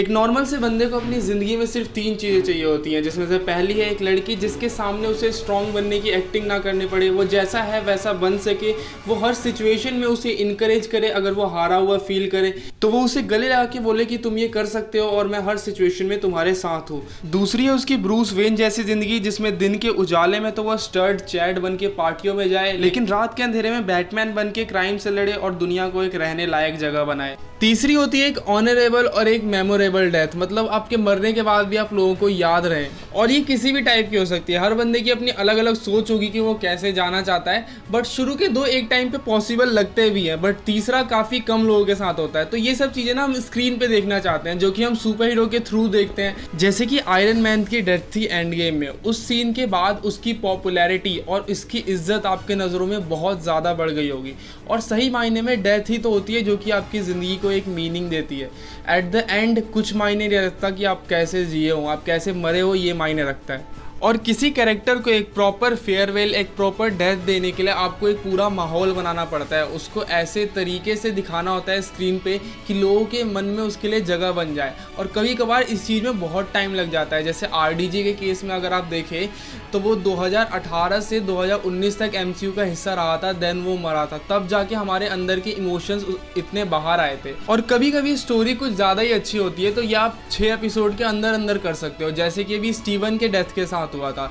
एक नॉर्मल से बंदे को अपनी ज़िंदगी में सिर्फ 3 चीज़ें चाहिए होती हैं, जिसमें से पहली है एक लड़की जिसके सामने उसे स्ट्रॉन्ग बनने की एक्टिंग ना करनी पड़े, वो जैसा है वैसा बन सके, वो हर सिचुएशन में उसे इनकरेज करे, अगर वो हारा हुआ फील करे तो वो उसे गले लगा के बोले कि तुम ये कर सकते हो और मैं हर सिचुएशन में तुम्हारे साथ हूँ। दूसरी है उसकी ब्रूस वेन जैसी ज़िंदगी, जिसमें दिन के उजाले में तो वह स्टर्ड चैड बन के पार्टियों में जाए, लेकिन रात के अंधेरे में बैटमैन बन के क्राइम से लड़े और दुनिया को एक रहने लायक जगह बनाए। तीसरी होती है एक ऑनरेबल और एक मेमोरेबल डेथ, मतलब आपके मरने के बाद भी आप लोगों को याद रहे। और ये किसी भी टाइप की हो सकती है, हर बंदे की अपनी अलग अलग सोच होगी कि वो कैसे जाना चाहता है, बट शुरू के 2 एक टाइम पे पॉसिबल लगते भी हैं, बट तीसरा काफ़ी कम लोगों के साथ होता है। तो ये सब चीज़ें ना हम स्क्रीन पे देखना चाहते हैं, जो कि हम सुपर हीरो के थ्रू देखते हैं। जैसे कि आयरन मैन की डेथ थी एंड गेम में, उस सीन के बाद उसकी पॉपुलैरिटी और इसकी इज्जत आपके नज़रों में बहुत ज़्यादा बढ़ गई होगी। और सही मायने में डेथ ही तो होती है जो कि आपकी ज़िंदगी को एक मीनिंग देती है। एट द एंड कुछ मायने नहीं रखता कि आप कैसे जिए हो, आप कैसे मरे हो, ये मायने रखता है। और किसी कैरेक्टर को एक प्रॉपर फेयरवेल, एक प्रॉपर डेथ देने के लिए आपको एक पूरा माहौल बनाना पड़ता है, उसको ऐसे तरीके से दिखाना होता है स्क्रीन पे कि लोगों के मन में उसके लिए जगह बन जाए। और कभी कभार इस चीज़ में बहुत टाइम लग जाता है। जैसे RDJ के केस में अगर आप देखें तो वो 2018 से 2019 तक MCU का हिस्सा रहा था, देन वो मरा था, तब जाके हमारे अंदर के इमोशंस इतने बाहर आए थे। और कभी कभी स्टोरी कुछ ज़्यादा ही अच्छी होती है तो ये आप 6 एपिसोड के अंदर अंदर कर सकते हो, जैसे कि अभी स्टीवन के डेथ के साथ हुआ था।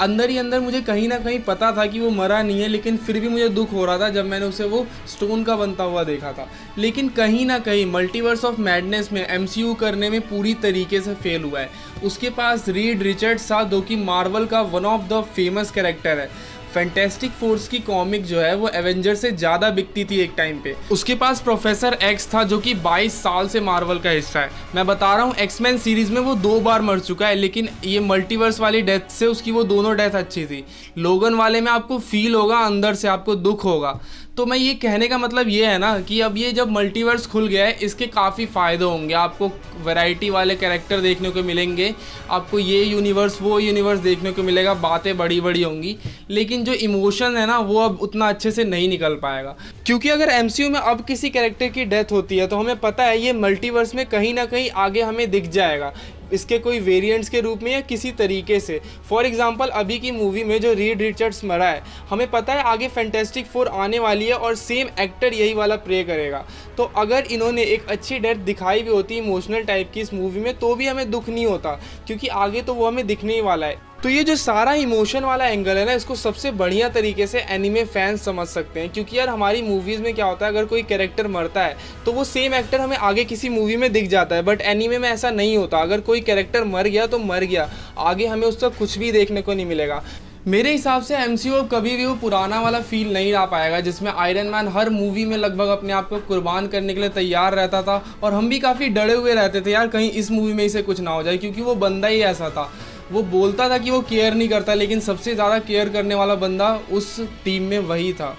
अंदर ही अंदर मुझे कहीं ना कहीं पता था कि वो मरा नहीं है, लेकिन फिर भी मुझे दुख हो रहा था जब मैंने उसे वो स्टोन का बनता हुआ देखा था। लेकिन कहीं ना कहीं मल्टीवर्स ऑफ मैडनेस में MCU करने में पूरी तरीके से फेल हुआ है। उसके पास रीड रिचर्ड्स था, जो कि मार्वल का one of the famous character है। फैंटास्टिक फोर्स की कॉमिक जो है वो एवेंजर से ज़्यादा बिकती थी एक टाइम पे। उसके पास प्रोफेसर एक्स था, जो कि 22 साल से मार्वल का हिस्सा है। मैं बता रहा हूँ, एक्समैन सीरीज़ में वो 2 बार मर चुका है, लेकिन ये मल्टीवर्स वाली डेथ से उसकी वो दोनों डेथ अच्छी थी। लोगन वाले में आपको फील होगा, अंदर से आपको दुख होगा। तो मैं ये कहने का मतलब ये है ना कि अब ये जब मल्टीवर्स खुल गया है, इसके काफ़ी फ़ायदे होंगे। आपको वैरायटी वाले कैरेक्टर देखने को मिलेंगे, आपको ये यूनिवर्स वो यूनिवर्स देखने को मिलेगा, बातें बड़ी बड़ी होंगी, लेकिन जो इमोशन है ना वो अब उतना अच्छे से नहीं निकल पाएगा। क्योंकि अगर MCU में अब किसी कैरेक्टर की डेथ होती है तो हमें पता है ये मल्टीवर्स में कहीं ना कहीं आगे हमें दिख जाएगा, इसके कोई वेरिएंट्स के रूप में या किसी तरीके से। फॉर एग्जांपल अभी की मूवी में जो रीड रिचर्ड्स मरा है, हमें पता है आगे फैंटास्टिक 4 आने वाली है और सेम एक्टर यही वाला प्ले करेगा। तो अगर इन्होंने एक अच्छी डेथ दिखाई भी होती इमोशनल टाइप की इस मूवी में, तो भी हमें दुख नहीं होता, क्योंकि आगे तो वो हमें दिखने ही वाला है। तो ये जो सारा इमोशन वाला एंगल है ना, इसको सबसे बढ़िया तरीके से एनिमे फैंस समझ सकते हैं। क्योंकि यार हमारी मूवीज़ में क्या होता है, अगर कोई कैरेक्टर मरता है तो वो सेम एक्टर हमें आगे किसी मूवी में दिख जाता है, बट एनिमे में ऐसा नहीं होता। अगर कोई कैरेक्टर मर गया तो मर गया, आगे हमें उसका कुछ भी देखने को नहीं मिलेगा। मेरे हिसाब से MCU कभी भी वो पुराना वाला फील नहीं ला पाएगा, जिसमें आयरन मैन हर मूवी में लगभग अपने आप को कुर्बान करने के लिए तैयार रहता था, और हम भी काफ़ी डरे हुए रहते थे यार कहीं इस मूवी में इसे कुछ ना हो जाए, क्योंकि वो बंदा ही ऐसा था। वो बोलता था कि वो केयर नहीं करता, लेकिन सबसे ज़्यादा केयर करने वाला बंदा उस टीम में वही था।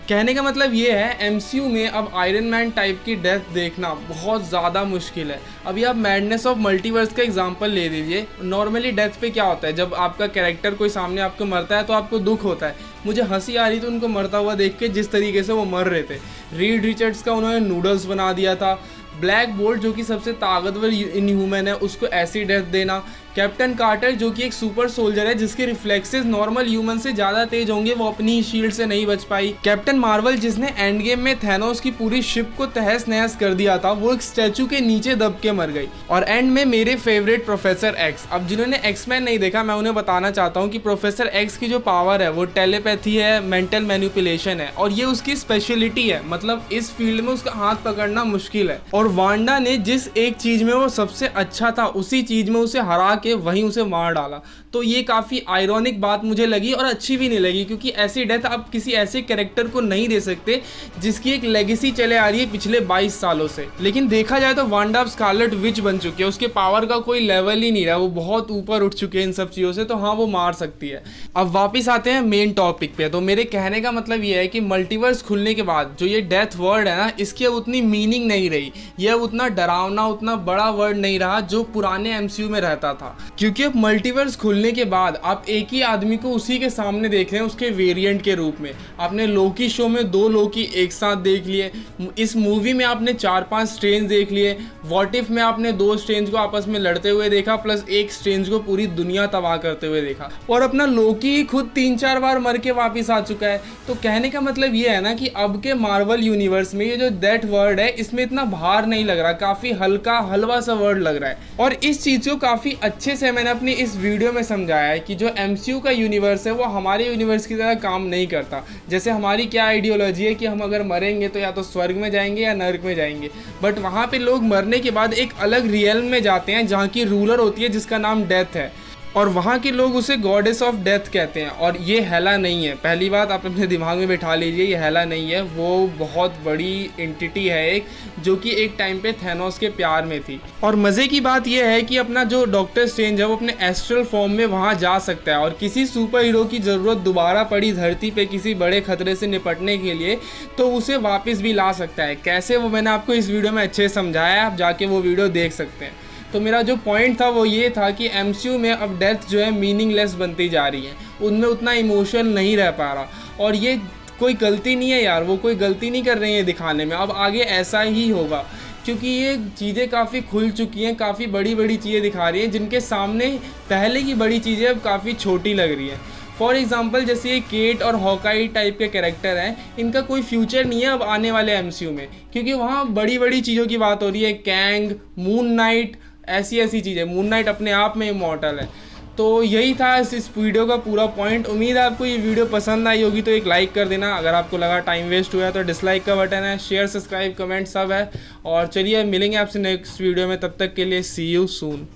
कहने का मतलब ये है, MCU में अब आयरन मैन टाइप की डेथ देखना बहुत ज़्यादा मुश्किल है। अभी आप मैडनेस ऑफ मल्टीवर्स का एग्जांपल ले लीजिए। नॉर्मली डेथ पे क्या होता है, जब आपका कैरेक्टर कोई सामने आपको मरता है तो आपको दुख होता है। मुझे हंसी आ रही थी उनको मरता हुआ देख के, जिस तरीके से वो मर रहे थे। रीड रिचर्ड्स का उन्होंने नूडल्स बना दिया था। ब्लैक बोल्ट जो कि सबसे ताकतवर इनह्यूमन है, उसको ऐसी डेथ देना। कैप्टन कार्टर जो कि एक सुपर सोल्जर है जिसके रिफ्लेक्सेस नॉर्मल ह्यूमन से ज़्यादा तेज होंगे, वो अपनी शील्ड से नहीं बच पाई। कैप्टन मार्वल जिसने एंड गेम में थैनोस की पूरी शिप को तहस नहस कर दिया था, वो एक स्टैचू के नीचे दब के मर गई। और एंड में मेरे फेवरेट प्रोफेसर एक्स। अब जिन्होंने एक्समैन नहीं देखा, मैं उन्हें बताना चाहता हूँ कि प्रोफेसर एक्स की जो पावर है वो टेलीपैथी है, मेंटल मैनिपुलेशन है, और ये उसकी स्पेशलिटी है। मतलब इस फील्ड में उसका हाथ पकड़ना मुश्किल है। और वांडा ने जिस एक चीज़ में वो सबसे अच्छा था, उसी चीज़ में उसे हरा के वहीं उसे मार डाला। तो ये काफ़ी आयरॉनिक बात मुझे लगी और अच्छी भी नहीं लगी, क्योंकि ऐसी डेथ आप किसी ऐसे कैरेक्टर को नहीं दे सकते जिसकी एक लेगेसी चले आ रही है पिछले 22 सालों से। लेकिन देखा जाए तो वांडा स्कारलेट विच बन चुकी है, उसके पावर का कोई लेवल ही नहीं रहा, वो बहुत ऊपर उठ चुके हैं इन सब चीज़ों से। तो हाँ, वो मार सकती है। अब वापस आते हैं मेन टॉपिक पे। तो मेरे कहने का मतलब ये है कि मल्टीवर्स खुलने के बाद जो ये डेथ वर्ड है ना, इसकी अब उतनी मीनिंग नहीं रही। ये अब उतना डरावना, उतना बड़ा वर्ड नहीं रहा जो पुराने MCU में रहता था। था, क्योंकि अब मल्टीवर्स खुलने के बाद आप एक ही आदमी को उसी के सामने देख रहे हैं उसके वेरिएंट के रूप में। आपने लोकी शो में 2 लोकी एक साथ देख लिए, इस मूवी में आपने 4-5 स्ट्रेंज देख लिए, व्हाट इफ में आपने 2 स्ट्रेंज को आपस में लड़ते हुए देखा, प्लस एक स्ट्रेंज को पूरी दुनिया तबाह करते हुए देखा, और अपना लोकी खुद 3-4 बार मर के वापस आ चुका है। तो कहने का मतलब ये है ना कि अब के मार्वल यूनिवर्स में ये जो दैट वर्ड है इसमें इतना भार नहीं लग रहा, काफ़ी हल्का हलवा सा वर्ड लग रहा है। और इस चीज़ को काफ़ी अच्छे से मैंने अपनी इस वीडियो में समझाया है कि जो MCU का यूनिवर्स है वो हमारे यूनिवर्स की तरह काम नहीं करता। जैसे हमारी क्या आइडियोलॉजी है कि हम अगर मरेंगे तो या तो स्वर्ग में जाएंगे या नर्क में जाएंगे, बट वहाँ पे लोग मरने के बाद एक अलग रियल्म में जाते हैं जहाँ की रूलर होती है जिसका नाम डेथ है, और वहाँ के लोग उसे गॉडेस ऑफ डेथ कहते हैं। और ये हेला नहीं है, पहली बात आप अपने दिमाग में बिठा लीजिए, ये हेला नहीं है, वो बहुत बड़ी एंटिटी है एक, जो कि एक टाइम पे थैनोस के प्यार में थी। और मज़े की बात यह है कि अपना जो डॉक्टर स्ट्रेंज है वो अपने एस्ट्रल फॉर्म में वहाँ जा सकता है, और किसी सुपर हीरो की ज़रूरत दोबारा पड़ी धरती पे किसी बड़े खतरे से निपटने के लिए तो उसे वापस भी ला सकता है। कैसे, वो मैंने आपको इस वीडियो में अच्छे से समझाया है, आप जाके वो वीडियो देख सकते हैं। तो मेरा जो पॉइंट था वो ये था कि MCU में अब डेथ जो है मीनिंगलेस बनती जा रही है, उनमें उतना इमोशन नहीं रह पा रहा, और ये कोई गलती नहीं है यार, वो कोई गलती नहीं कर रही है दिखाने में, अब आगे ऐसा ही होगा, क्योंकि ये चीज़ें काफ़ी खुल चुकी हैं, काफ़ी बड़ी बड़ी चीज़ें दिखा रही हैं जिनके सामने पहले की बड़ी चीज़ें अब काफ़ी छोटी लग रही हैं। फॉर एग्जाम्पल जैसे ये केट और हॉकाई टाइप के कैरेक्टर हैं, इनका कोई फ्यूचर नहीं है अब आने वाले MCU में, क्योंकि वहाँ बड़ी बड़ी चीज़ों की बात हो रही है, कैंग, मून नाइट, ऐसी चीज़ें। मून नाइट अपने आप में इमॉर्टल है। तो यही था इस वीडियो का पूरा पॉइंट। उम्मीद है आपको ये वीडियो पसंद आई होगी, तो एक लाइक कर देना, अगर आपको लगा टाइम वेस्ट हुआ है तो डिसलाइक का बटन है, शेयर सब्सक्राइब कमेंट सब है। और चलिए मिलेंगे आपसे नेक्स्ट वीडियो में, तब तक के लिए सी यू सून।